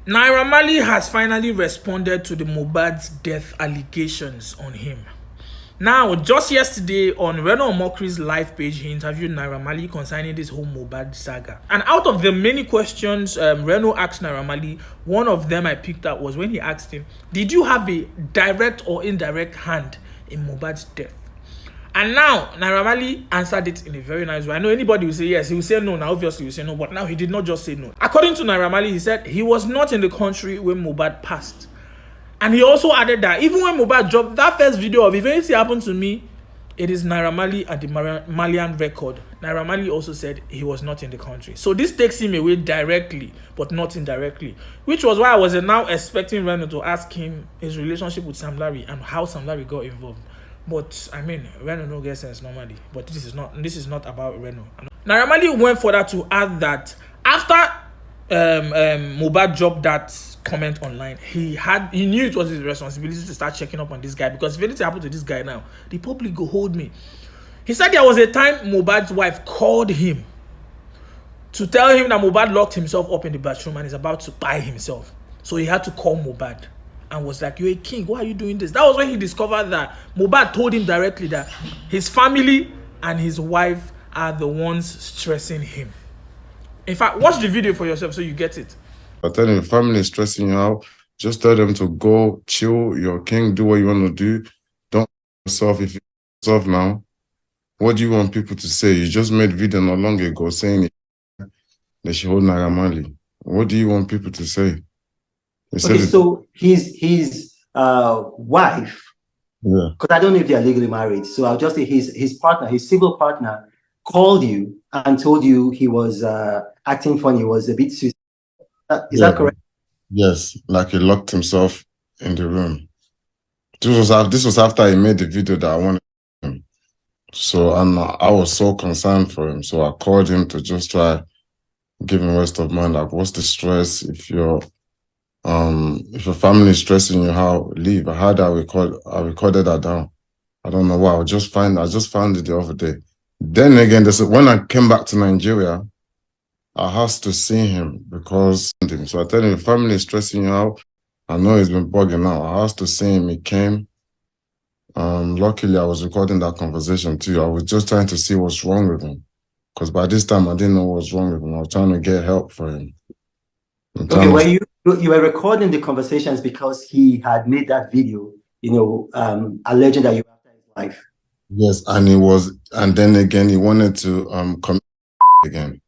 Naira Marley has finally responded to the Mohbad's death allegations on him. Now, just yesterday on Reno Omokri's live page, he interviewed Naira Marley concerning this whole Mohbad saga. And out of the many questions Reno asked Naira Marley, one of them I picked up was when he asked him, did you have a direct or indirect hand in Mohbad's death? And now, Naira Marley answered it in a very nice way. I know anybody will say yes, he will say no. Now, obviously, he will say no, but now he did not just say no. According to Naira Marley, he said he was not in the country when Mohbad passed. And he also added that even when Mohbad dropped that first video of if anything happened to me, it is Naira Marley at the Malian record. Naira Marley also said he was not in the country. So this takes him away directly, but not indirectly. Which was why I was now expecting Reno to ask him his relationship with Sam Larry and how Sam Larry got involved. But I mean, Reno no get sense normally. But this is not about Reno. Naira Marley went further to add that after Mohbad dropped that comment online, he knew it was his responsibility to start checking up on this guy, because if anything happened to this guy now, the public go hold me. He said there was a time Mohbad's wife called him to tell him that Mohbad locked himself up in the bathroom and is about to buy himself. So he had to call Mohbad and was like, "You're a king, why are you doing this?" That was when he discovered that Mohbad told him directly that his family and his wife are the ones stressing him. In fact, watch the video for yourself so you get it. I tell him, family is stressing you out, just tell them to go chill, you're a king, do what you want to do. Don't yourself. If you're yourself now, what do you want people to say? You just made video not long ago saying they should hold Naira Marley. What do you want people to say? Okay, so his wife, yeah, because I don't know if they are legally married, so I'll just say his partner, his civil partner, called you and told you he was acting funny, was a bit suicidal. Is that correct? Yes, like he locked himself in the room. This was after he made the video that I wanted him. So I was so concerned for him. So I called him to just try give him rest of mind. Like, what's the stress? If your family is stressing you, how leave? I had that I recorded that down. I don't know why. I just found it the other day. Then again, when I came back to Nigeria, I had to see him because so I tell him, family is stressing you out. I know he's been bugging out. I had to see him. He came. Luckily, I was recording that conversation too. I was just trying to see what's wrong with him, because by this time I didn't know what's wrong with him. I was trying to get help for him. Okay, well, you were recording the conversations because he had made that video, alleging that you were after his life. Yes, and then again he wanted to come again.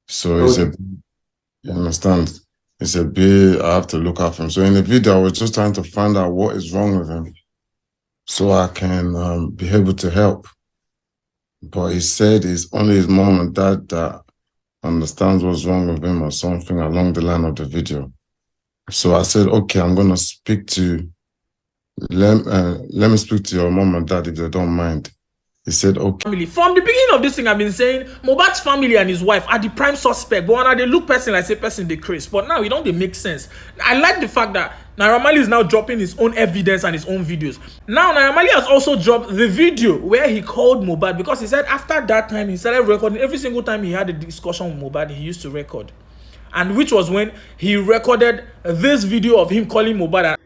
So okay. You understand? It's a bit, I have to look after him. So in the video, I was just trying to find out what is wrong with him so I can be able to help. But he said it's only his mom and dad that understands what's wrong with him or something along the line of the video. So I said, okay, I'm going to speak to, let me speak to your mom and dad if they don't mind. He said, okay. From the beginning of this thing, I've been saying Mohbad's family and his wife are the prime suspect. But when they look person, I say person they craze. But now it don't make sense. I like the fact that Naira Marley is now dropping his own evidence and his own videos. Now Naira Marley has also dropped the video where he called Mohbad, because he said after that time he started recording. Every single time he had a discussion with Mohbad, he used to record. And which was when he recorded this video of him calling Mohbad.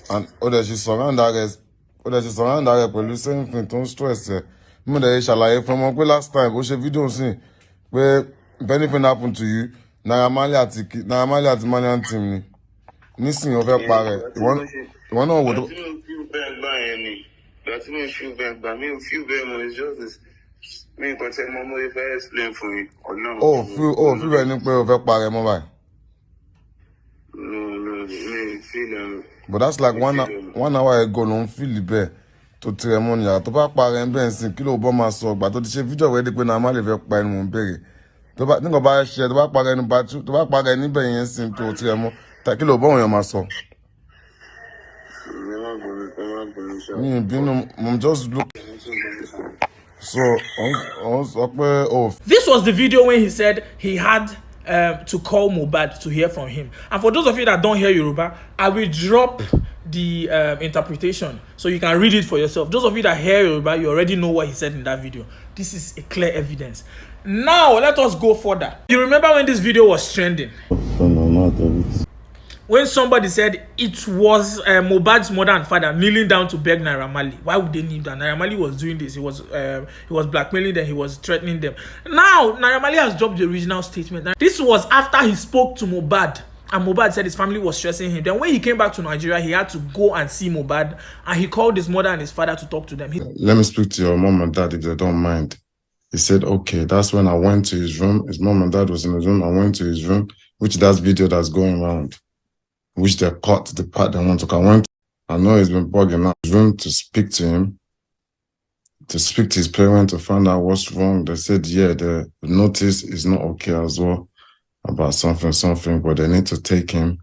And she surround that pẹ̀lú same thing tó ń stress ẹ̀. Mo dẹ̀ ṣàlàyé fún ọmọ pé last time ó ṣe fídíò sí pé if anything happen to you, Naira Marley àti Malian team ni. Nísìnyí ó fẹ́ parẹ́. Ìwọ náà wò tó. Feel bẹ́ẹ̀ ni pé ó fẹ́ parẹ́ mọ́ báyìí. But that's like 1 hour ago, no feel bad to ceremony. To back parent Benson, kilo bomber so, but to the video where they put a mali by Mumberi. To back think about share, to back parent battery, to back parent anybody sim to ceremony, takilo bomb your muscle. Just look. So, this was the video when he said he had to call Mohbad to hear from him. And for those of you that don't hear Yoruba, I will drop the interpretation so you can read it for yourself. Those of you that hear Yoruba, you already know what he said in that video. This is a clear evidence. Now let us go further. You remember when this video was trending? when somebody said it was Mohbad's mother and father kneeling down to beg Naira Marley. Why would they kneel down? Naira Marley was doing this. He was blackmailing them. He was threatening them. Now Naira Marley has dropped the original statement. Now, this was after he spoke to Mohbad, and Mohbad said his family was stressing him. Then when he came back to Nigeria, he had to go and see Mohbad, and he called his mother and his father to talk to them. Let me speak to your mom and dad if they don't mind. He said, okay. That's when I went to his room. His mom and dad was in his room. I went to his room, which that's video that's going around, which they caught the part they want to. I know he's been bugging out his room to speak to him, to speak to his parents to find out what's wrong. They said, yeah, the notice is not okay as well about something, but they need to take him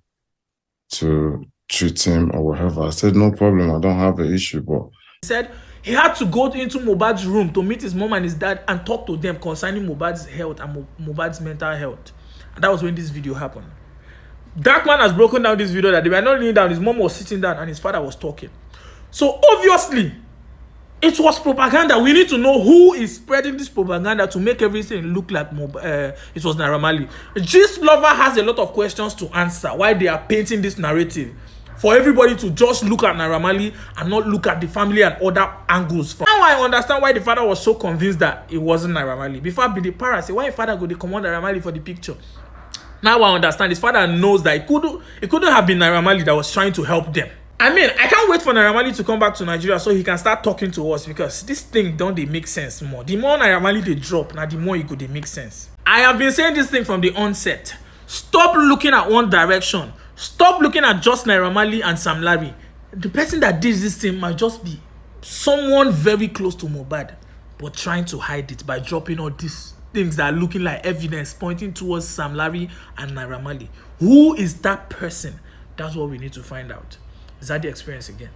to treat him or whatever. I said, no problem. I don't have an issue, but he said he had to go into Mohbad's room to meet his mom and his dad and talk to them concerning Mohbad's health and Mohbad's mental health. And that was when this video happened. Darkman has broken down this video that they were not kneeling down. His mom was sitting down and his father was talking. So obviously, it was propaganda. We need to know who is spreading this propaganda to make everything look like it was Naira Marley. Gist Lover has a lot of questions to answer why they are painting this narrative for everybody to just look at Naira Marley and not look at the family and other angles. Now I understand why the father was so convinced that it wasn't Naira Marley. Before I be the parents say, why your father go to command Naira Marley for the picture? Now I understand his father knows that it couldn't have been Naira Marley that was trying to help them. I mean, I can't wait for Naira Marley to come back to Nigeria so he can start talking to us, because this thing don't they make sense more. The more Naira Marley they drop, now the more it could they make sense. I have been saying this thing from the onset. Stop looking at one direction. Stop looking at just Naira Marley and Sam Larry. The person that did this thing might just be someone very close to Mohbad, but trying to hide it by dropping all these things that are looking like evidence pointing towards Sam Larry and Naira Marley. Who is that person? That's what we need to find out. Is that the experience again?